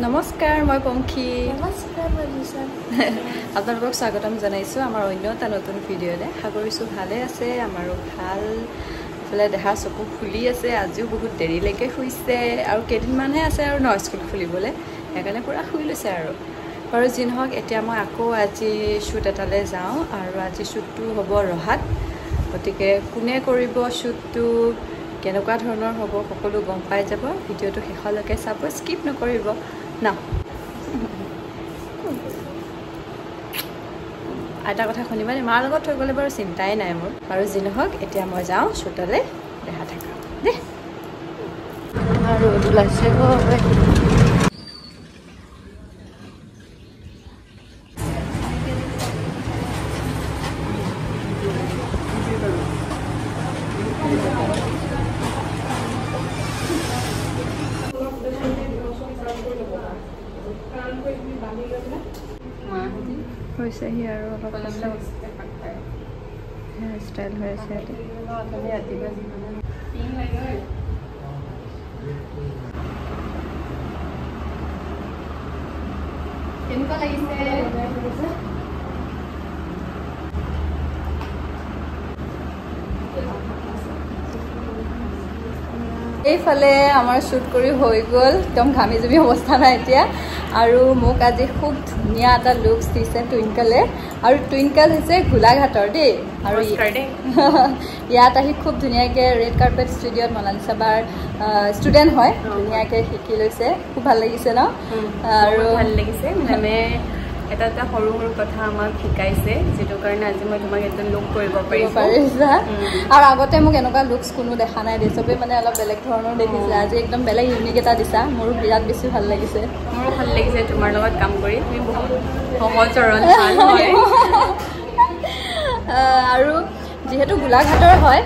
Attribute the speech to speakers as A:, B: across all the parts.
A: নমস্কাৰ মই পংখী
B: নমস্কাৰ বলিছা
A: আপোনালোকক স্বাগতম জনাইছো আমাৰ অন্য এটা নতুন ভিডিঅ'লে আশা কৰিছো ভালে আছে আমাৰো ভাল ফলে দেহা চকু খুলি আছে আজিও বহুত দেৰিলৈকে শুইছে আৰু কেইদিনমানহে আছে আৰু ন স্কুল খুলিবলৈ সেইকাৰণে পুৰা শুই লৈছে আৰু বাৰু যি নহওক এতিয়া মই আকৌ আজি শ্বুট এটালৈ যাওঁ আৰু আজি শ্বুটটো হ'ব ৰহাত গতিকে কোনে কৰিব শ্বুটটো কেনেকুৱা ধৰণৰ হ'ব সকলো গম পাই যাব ভিডিঅ'টো শেষলৈকে চাব স্কিপ নকৰিব না এটা কথা শুনিবানে মাৰ লগত থৈ গ'লে বাৰু চিন্তাই নাই মোৰ আৰু যি নহওক এতিয়া মই যাওঁ শ্বুটলৈ দেখা থাকা দেই আৰু ওলাইছে হৈছেহি আৰু অলপ হেয়াৰ ষ্টাইল হৈ আছে কেনেকুৱা লাগিছে এইফালে আমাৰ শ্বুট কৰি হৈ গ'ল একদম ঘামি জুমি অৱস্থা নাই এতিয়া আৰু মোক আজি খুব ধুনীয়া এটা লুকছ দিছে টুইংকলে আৰু টুইংকল হৈছে গোলাঘাটৰ দেই আৰু ইয়াত আহি খুব ধুনীয়াকৈ ৰেড কাৰ্পেট ষ্টুডিঅ'ত মনালিছা বাৰ ষ্টুডেণ্ট হয় ধুনীয়াকৈ শিকি লৈছে খুব ভাল লাগিছে ন আৰু
B: ভাল লাগিছে মেমে এটা এটা সৰু সৰু কথা আমাক শিকাইছে যিটো কাৰণে আজি মই তোমাক এটা লুক কৰিব
A: পাৰিছা আৰু আগতে মোক এনেকুৱা লুকছ কোনো দেখা নাই দেই চবেই মানে অলপ বেলেগ ধৰণৰ দেখিছে আজি একদম বেলেগ ইউনিক এটা দিছা মোৰো বিৰাট বেছি ভাল লাগিছে
B: মোৰো ভাল লাগিছে তোমাৰ লগত কাম কৰি তুমি বহুত সহজ সৰল
A: আৰু যিহেতু গোলাঘাটৰ হয়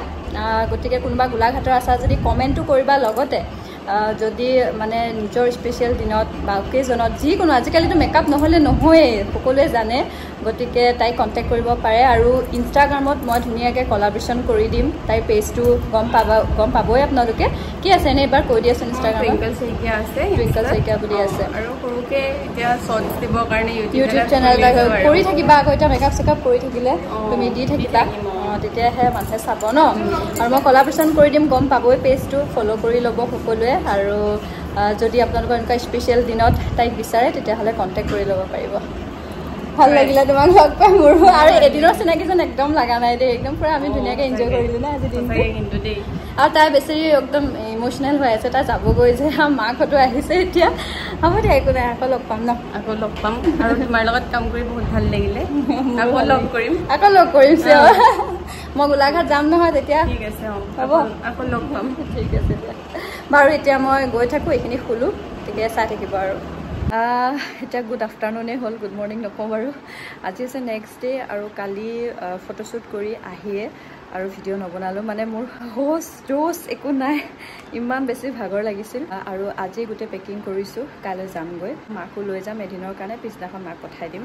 A: গতিকে কোনোবা গোলাঘাটৰ আছা যদি কমেণ্টটো কৰিবা লগতে যদি মানে নিজৰ স্পেচিয়েল দিনত বা অকেজনত যিকোনো আজিকালিতো মেকআপ নহ'লে নহয়েই সকলোৱে জানে গতিকে তাইক কণ্টেক্ট কৰিব পাৰে আৰু ইনষ্টাগ্ৰামত মই ধুনীয়াকৈ কলাবৰেশ্যন কৰি দিম তাইৰ পেজটো গম পাবই আপোনালোকে কি আছে এনেই এবাৰ কৈ দিয়াচোন ইনষ্টাগ্ৰামত
B: টুইংকল শইকীয়া আছে
A: টুইংকল শইকীয়া বুলি আছে
B: আৰু সৰুকৈ এতিয়া শ্বৰ্টছ দিবৰ কাৰণে
A: ইউটিউব চেনেল এটা কৰি থাকিবা আকৌ এতিয়া মেকআপ চেকআপ কৰি থাকিলে তুমি দি থাকিবা তেতিয়াহে মানুহে চাব ন আৰু মই কলাবৰেশ্যন কৰি দিম গম পাবই পেজটো ফ'ল' কৰি ল'ব সকলোৱে আৰু যদি আপোনালোকৰ এনেকুৱা স্পেচিয়েল দিনত তাইক বিচাৰে তেতিয়াহ'লে কণ্টেক্ট কৰি ল'ব পাৰিব ভাল লাগিলে তোমাক লগ পাই মোৰো আৰু এদিনৰ চিনাকি যেন একদম লগা নাই দেই একদম পুৰা আমি ধুনীয়াকৈ এনজয় কৰিলোঁ না আজি দিনটো
B: কিন্তু দেই
A: আৰু তাই বেছি একদম ইম'চনেল হৈ আছে তাই যাবগৈ যে মাকহঁতো আহিছে এতিয়া হ'ব দিয়া একো নাই আকৌ লগ পাম ন
B: আকৌ লগ পাম আৰু তোমাৰ লগত কাম কৰি বহুত ভাল লাগিলে আকৌ লগ কৰিম
A: মই গোলাঘাট যাম নহয় তেতিয়া
B: ঠিক আছে
A: হ'ব
B: আকৌ লগ পাম
A: ঠিক আছে দিয়া বাৰু এতিয়া মই গৈ থাকোঁ এইখিনি খোলোঁ গতিকে চাই থাকিব আৰু এতিয়া গুড আফটাৰনুনেই হ'ল গুড মৰ্ণিং নকওঁ বাৰু আজি হৈছে নেক্সট ডে আৰু কালি ফটোশ্বুট কৰি আহিয়ে আৰু ভিডিঅ' নবনালোঁ মানে মোৰ ৰ'জ একো নাই ইমান বেছি ভাগৰ লাগিছিল আৰু আজি গোটেই পেকিং কৰিছোঁ কাইলৈ যামগৈ মাকো লৈ যাম এদিনৰ কাৰণে পিছদিনাখন মাক পঠাই দিম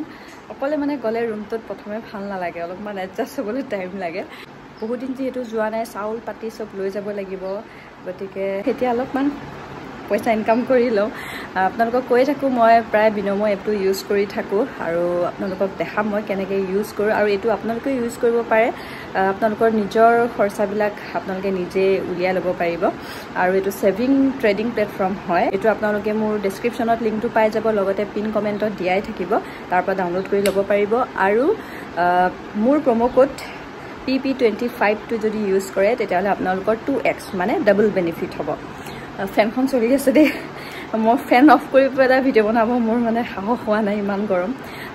A: অকলে মানে গ'লে ৰুমটোত প্ৰথমে ভাল নালাগে অলপমান এডজাষ্ট হ'বলৈ টাইম লাগে বহুত দিন যিহেতু যোৱা নাই চাউল পাতি চব লৈ যাব লাগিব গতিকে এতিয়া অলপমান পইচা ইনকাম কৰি লওঁ আপোনালোকক কৈ থাকোঁ মই প্ৰায় বিনময় এপটো ইউজ কৰি থাকোঁ আৰু আপোনালোকক দেখাম মই কেনেকৈ ইউজ কৰোঁ আৰু এইটো আপোনালোকে ইউজ কৰিব পাৰে আপোনালোকৰ নিজৰ খৰচাবিলাক আপোনালোকে নিজে উলিয়াই ল'ব পাৰিব আৰু এইটো ছেভিং ট্ৰেডিং প্লেটফৰ্ম হয় এইটো আপোনালোকে মোৰ ডেছক্ৰিপশ্যনত লিংকটো পাই যাব লগতে পিন কমেণ্টত দিয়াই থাকিব তাৰ পৰা ডাউনলোড কৰি ল'ব পাৰিব আৰু মোৰ প্ৰম' কোড PP25টো যদি ইউজ কৰে তেতিয়াহ'লে আপোনালোকৰ 2x মানে ডাবল বেনিফিট হ'ব ফেনখন চলি আছে দেই মই ফেন অফ কৰি পেলাই ভিডিঅ' বনাব মোৰ মানে সাহস হোৱা নাই ইমান গৰম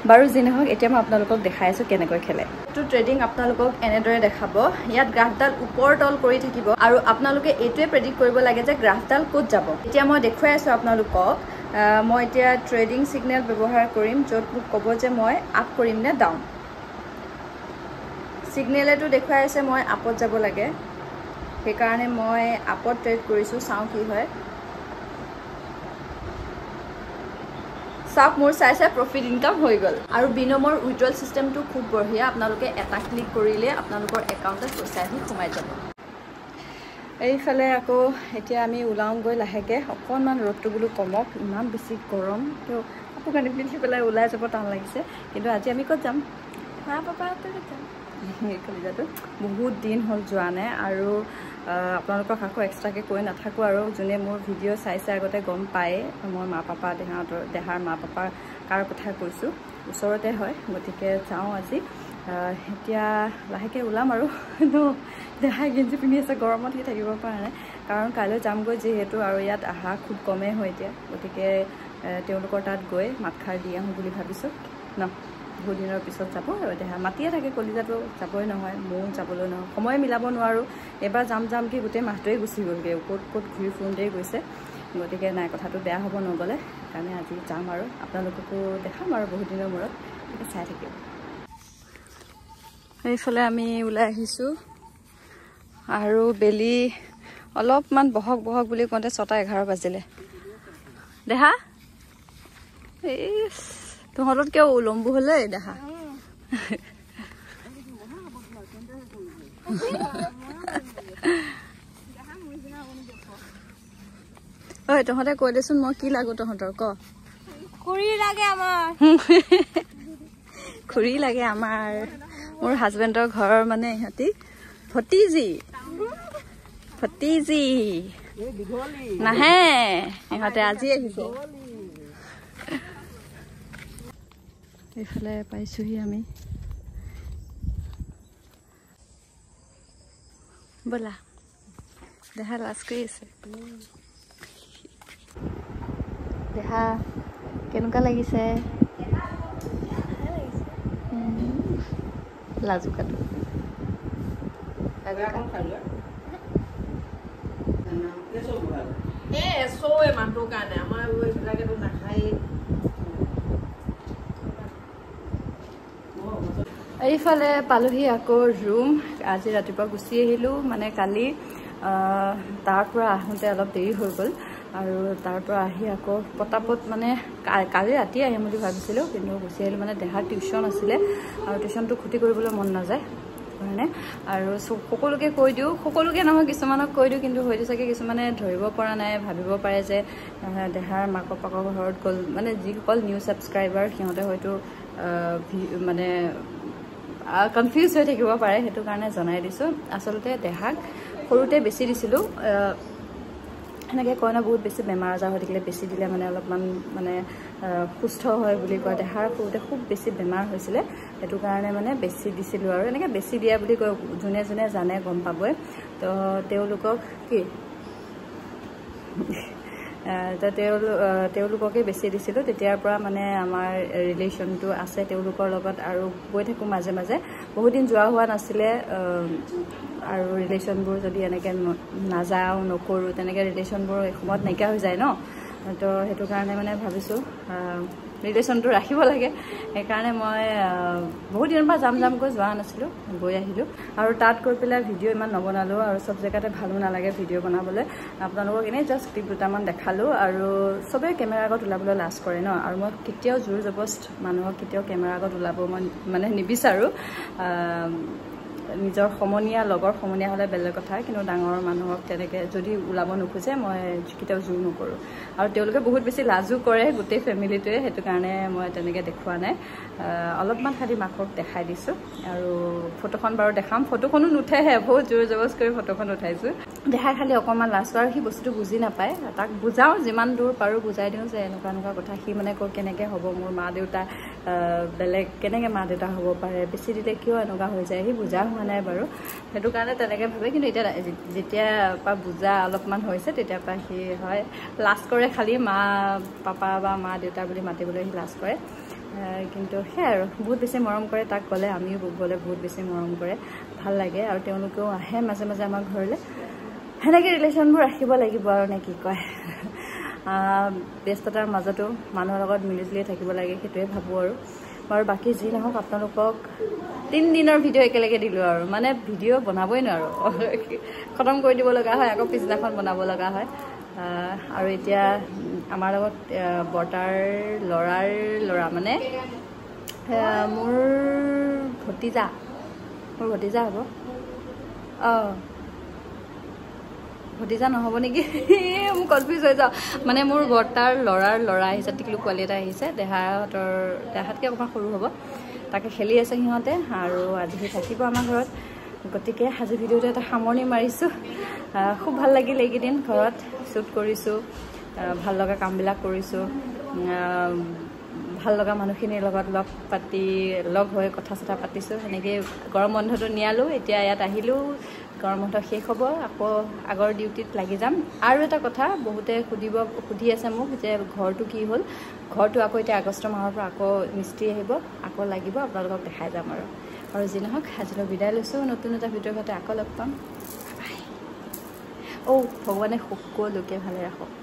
A: বাৰু যি নহওক এতিয়া মই আপোনালোকক দেখাই আছোঁ কেনেকৈ খেলে এইটো ট্ৰেডিং আপোনালোকক এনেদৰে দেখাব ইয়াত গ্ৰাফডাল ওপৰ তল কৰি থাকিব আৰু আপোনালোকে এইটোৱে প্ৰেডিক্ট কৰিব লাগে যে গ্ৰাফডাল ক'ত যাব এতিয়া মই দেখুৱাই আছোঁ আপোনালোকক মই এতিয়া ট্ৰেডিং ছিগনেল ব্যৱহাৰ কৰিম য'ত মোক ক'ব যে মই আপ কৰিম নে ডাউন ছিগনেলেটো দেখুৱাই আছে মই আপত যাব লাগে সেইকাৰণে মই আপত ট্ৰেড কৰিছোঁ চাওঁ কি হয় চাওক মোৰ চাই প্ৰফিট ইনকাম হৈ গ'ল আৰু বিনমৰ উইথড্ৰল চিষ্টেমটো খুব বঢ়িয়া আপোনালোকে এটা ক্লিক কৰিলে আপোনালোকৰ একাউণ্টত পইচা আহি সোমাই যাব এইফালে আকৌ এতিয়া আমি ওলাওঁগৈ লাহেকৈ অকণমান ৰ'দটো বোলো কমক ইমান বেছি গৰম তো কাপোৰ কানি পিন্ধি পেলাই ওলাই যাব টান লাগিছে কিন্তু আজি আমি ক'ত যাম মা পাপাহঁতৰ যাম কলিজাটো বহুত দিন হ'ল যোৱা নাই আৰু আপোনালোকক আকৌ এক্সট্ৰাকৈ কৈ নাথাকোঁ আৰু যোনে মোৰ ভিডিঅ' চাইছে আগতে গম পায় মই মা পাপা দেহাৰ মা পাপা কাৰ কথা কৈছোঁ ওচৰতে হয় গতিকে যাওঁ আজি এতিয়া লাহেকৈ ওলাম আৰু দেহাই গেঞ্জি পিন্ধি আছে গৰমত সি থাকিব পৰা নাই কাৰণ কাইলৈ যামগৈ যিহেতু আৰু ইয়াত অহা খুব কমেই হয় এতিয়া গতিকে তেওঁলোকৰ তাত গৈ মাতষাৰ দি আহোঁ বুলি ভাবিছোঁ ন বহুত দিনৰ পিছত যাব আৰু দেহা মাতিয়ে থাকে কলিজাটো যাবই নহয় ময়ো যাবলৈ নহয় সময় মিলাব নোৱাৰোঁ এবাৰ যাম কি গোটেই মাহটোৱেই গুচি গ'লগৈ ক'ত ঘূৰি ফুৰোঁতেই গৈছে গতিকে নাই কথাটো বেয়া হ'ব নগ'লে সেইকাৰণে আজি যাম আৰু আপোনালোককো দেখাম আৰু বহুত দিনৰ মূৰত চাই থাকিম এইফালে আমি ওলাই আহিছোঁ আৰু বেলি অলপমান বহক বুলি কওঁতে 6:11 বাজিলে দেহা এই তহঁতত কিয় উলম্বু হ'লে দেহা ঐ তহঁতে কৈ দেচোন মই কি লাগো তহঁতৰ ক
C: খুৰী লাগে আমাৰ
A: খুৰী লাগে আমাৰ মোৰ হাজবেণ্ডৰ ঘৰৰ মানে ইহঁতি ভতিজি নাহে ইহঁতে আজি আহিছে এইফালে পাইছোহি আমি ব'লা দেহা লাজ কৰি আছে দেহা কেনেকুৱা লাগিছে লাজুকাটো
C: মানুহটোৰ কাৰণে আমাৰ এইবিলাকেতো নাখায়
A: এইফালে পালোহি আকৌ ৰুম আজি ৰাতিপুৱা গুচি আহিলোঁ মানে কালি তাৰ পৰা আহোঁতে অলপ দেৰি হৈ গ'ল আৰু তাৰ পৰা আহি আকৌ পটাপট মানে কালি ৰাতি আহিম বুলি ভাবিছিলোঁ কিন্তু গুচি আহিলোঁ মানে দেহাৰ টিউশ্যন আছিলে আৰু টিউশ্যনটো ক্ষতি কৰিবলৈ মন নাযায় কাৰণে আৰু সকলোকে কৈ দিওঁ সকলোকে নহয় কিছুমানক কৈ দিওঁ কিন্তু হয়তো চাগে কিছুমানে ধৰিব পৰা নাই ভাবিব পাৰে যে দেহাৰ মাক পাপাকৰ ঘৰত গ'ল মানে যিসকল নিউ ছাবস্ক্ৰাইবাৰ সিহঁতে হয়তো মানে কনফিউজ হৈ থাকিব পাৰে সেইটো কাৰণে জনাই দিছোঁ আচলতে দেহাক সৰুতে বেছি দিছিলোঁ সেনেকৈ কয় ন বহুত বেছি বেমাৰ আজাৰ হৈ থাকিলে বেছি দিলে মানে অলপমান মানে সুস্থ হয় বুলি কয় দেহাৰ সৰুতে খুব বেছি বেমাৰ হৈছিলে সেইটো কাৰণে মানে বেছি দিছিলোঁ আৰু এনেকৈ বেছি দিয়া বুলি কয় যোনে জানে গম পাবই তো তেওঁলোকক কি তো তেওঁলোককে বেছি দিছিলোঁ তেতিয়াৰ পৰা মানে আমাৰ ৰিলেশ্যনটো আছে তেওঁলোকৰ লগত আৰু গৈ থাকোঁ মাজে মাজে বহুত দিন যোৱা হোৱা নাছিলে আৰু ৰিলেশ্যনবোৰ যদি এনেকৈ নাযাওঁ নকৰোঁ তেনেকৈ ৰিলেশ্যনবোৰ এসময়ত নাইকিয়া হৈ যায় ন তো সেইটো কাৰণে মানে ভাবিছোঁ ৰিলেশ্যনটো ৰাখিব লাগে সেইকাৰণে মই বহুত দিনৰ পৰা যামকৈ যোৱা নাছিলোঁ গৈ আহিলোঁ আৰু তাত গৈ পেলাই ভিডিঅ' ইমান নবনালোঁ আৰু চব জেগাতে ভালো নালাগে ভিডিঅ' বনাবলৈ আপোনালোকক এনেই জাষ্ট ক্লিপ দুটামান দেখালোঁ আৰু চবেই কেমেৰাৰ আগত ওলাবলৈ লাজ কৰে ন আৰু মই কেতিয়াও জোৰ জবস্ত মানুহক কেতিয়াও কেমেৰাৰ আগত ওলাব মই মানে নিবিচাৰোঁ নিজৰ সমনীয়া লগৰ সমনীয়া হ'লে বেলেগ কথা কিন্তু ডাঙৰ মানুহক তেনেকৈ যদি ওলাব নোখোজে মই কেতিয়াও জোৰ নকৰোঁ আৰু তেওঁলোকে বহুত বেছি লাজো কৰে গোটেই ফেমিলিটোৱে সেইটো কাৰণে মই তেনেকৈ দেখুওৱা নাই অলপমান খালি মাকক দেখাই দিছোঁ আৰু ফটোখন বাৰু দেখাম ফটোখনো নুঠেহে বহুত জোৰ জবস্ত কৰি ফটোখন উঠাইছোঁ দেখাই খালি অকণমান লাজ আৰু সি বস্তুটো বুজি নাপায় তাক বুজাওঁ যিমান দূৰ পাৰোঁ বুজাই দিওঁ যে এনেকুৱা কথা সি মানে কেনেকৈ হ'ব মোৰ মা দেউতা বেলেগ কেনেকৈ মা দেউতা হ'ব পাৰে বেছি দিলে কিয় এনেকুৱা হৈ যায় সি বুজা হোৱা নাই বাৰু সেইটো কাৰণে তেনেকৈ ভাবে কিন্তু এতিয়া যেতিয়াৰ পৰা বুজা অলপমান হৈছে তেতিয়াৰ পৰা সি হয় লাজ কৰে খালি মা পাপা বা মা দেউতা বুলি মাতিবলৈ সি লাজ কৰে কিন্তু সেয়াই আৰু বহুত বেছি মৰম কৰে তাক গ'লে আমিও গ'লে বহুত বেছি মৰম কৰে ভাল লাগে আৰু তেওঁলোকেও আহে মাজে মাজে আমাৰ ঘৰলৈ সেনেকৈ ৰিলেশ্যনবোৰ ৰাখিব লাগিব আৰু নে কি কয় ব্যস্ততাৰ মাজতো মানুহৰ লগত মিলিজুলি থাকিব লাগে সেইটোৱে ভাবোঁ আৰু বাকী যি নহওক আপোনালোকক 3 দিনৰ ভিডিঅ' একেলগে দিলোঁ আৰু মানে ভিডিঅ' বনাবই নোৱাৰোঁ খতম কৰি দিব লগা হয় আকৌ পিছদিনাখন বনাব লগা হয় আৰু এতিয়া আমাৰ লগত বৰ্তাৰ ল'ৰা মানে মোৰ ভতিজা হ'ব ভতিজা নহ'ব নেকি মোৰ কনফিউজ হৈ যাওঁ মানে মোৰ বৰ্তাৰ ল'ৰা আহিছে টিকলু পোৱালি এটা আহিছে দেহাতকৈ অকণমান সৰু হ'ব তাকে খেলি আছে সিহঁতে আৰু আজি সি থাকিব আমাৰ ঘৰত গতিকে আজি ভিডিঅ'টো এটা সামৰণি মাৰিছোঁ খুব ভাল লাগিল এইকেইদিন ঘৰত শ্বুট কৰিছোঁ ভাল লগা কামবিলাক কৰিছোঁ ভাল লগা মানুহখিনিৰ লগত লগ হৈ কথা চথা পাতিছোঁ সেনেকৈ গৰম বন্ধটো নিয়ালোঁ এতিয়া ইয়াত আহিলোঁ গৰম বন্ধ শেষ হ'ব আকৌ আগৰ ডিউটিত লাগি যাম আৰু এটা কথা বহুতে সুধি আছে মোক যে ঘৰটো কি হ'ল ঘৰটো আকৌ এতিয়া আগষ্ট মাহৰ পৰা আকৌ মিস্ত্ৰী আহিব আকৌ লাগিব আপোনালোকক দেখাই যাম আৰু যি নহওক আজিলৈ বিদায় লৈছোঁ নতুন এটা ভিডিঅ'ৰ সৈতে আকৌ লগ পাম বাই ভগৱানে সকলোকে ভালে ৰাখক